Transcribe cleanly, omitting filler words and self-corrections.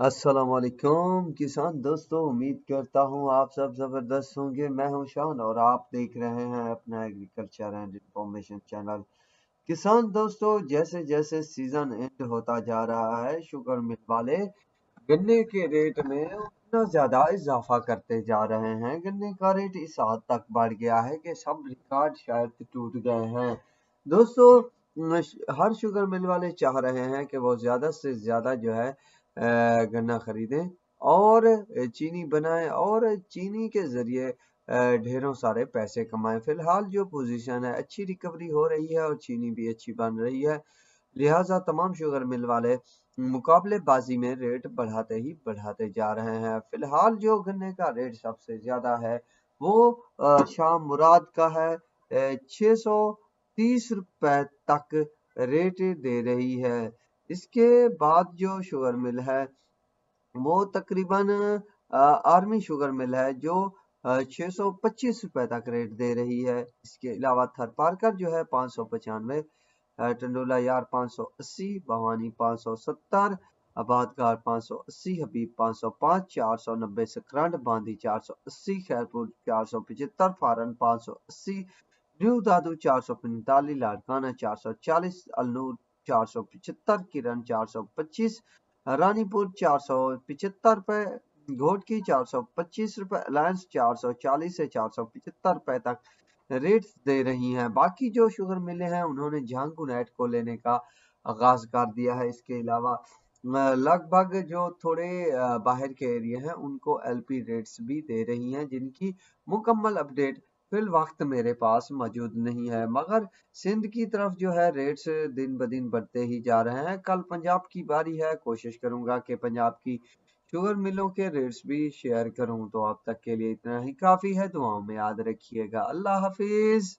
अस्सलाम वालेकुम किसान दोस्तों, उम्मीद करता हूँ आप सब जबरदस्त होंगे। मैं हूं शान और आप देख रहे हैं अपना एग्रीकल्चर एंड इंफॉर्मेशन चैनल। किसान दोस्तों, जैसे जैसे सीजन एंड होता जा रहा है, शुगर मिल वाले गन्ने के रेट में उतना ज्यादा इजाफा करते जा रहे हैं। गन्ने का रेट इस हद तक बढ़ गया है कि सब रिकॉर्ड शायद टूट गए हैं। दोस्तों, हर शुगर मिल वाले चाह रहे हैं कि वो ज्यादा से ज्यादा जो है गन्ना खरीदें और चीनी बनाएं और चीनी के जरिए ढेरों सारे पैसे कमाएं। फिलहाल जो पोजीशन है, अच्छी रिकवरी हो रही है और चीनी भी अच्छी बन रही है। लिहाजा तमाम शुगर मिल वाले मुकाबलेबाजी में रेट बढ़ाते ही बढ़ाते जा रहे हैं। फिलहाल जो गन्ने का रेट सबसे ज्यादा है वो शाह मुराद का है। 630 रुपए तक रेट दे रही है। इसके बाद जो शुगर मिल है वो तकरीबन आर्मी शुगर मिल है जो 625 रुपए तक रेट दे रही है। इसके अलावा थर पारकर जो है 595, टंडोला यार 580, भवानी 570, आबादकार 580, हबीब 505, 490 सकरंड, बांदी 480, खैरपुर 475, फारन 580, न्यू दादू 445, लाड़काना 440, अलनूर 475, किरण 425, रानीपुर 475 रुपए, घोटकी 425 रुपए, अलायंस 440 से 475 रुपए तक रेट दे रही हैं। बाकी जो शुगर मिलें हैं उन्होंने झांगू नेट को लेने का आगाज कर दिया है। इसके अलावा लगभग जो थोड़े बाहर के एरिया हैं उनको एलपी रेट्स भी दे रही हैं, जिनकी मुकम्मल अपडेट फिल वक्त मेरे पास मौजूद नहीं है। मगर सिंध की तरफ जो है रेट्स दिन ब दिन बढ़ते ही जा रहे हैं। कल पंजाब की बारी है, कोशिश करूंगा कि पंजाब की शुगर मिलों के रेट्स भी शेयर करूं। तो अब तक के लिए इतना ही काफी है। दुआओं में याद रखिएगा। अल्लाह हाफिज।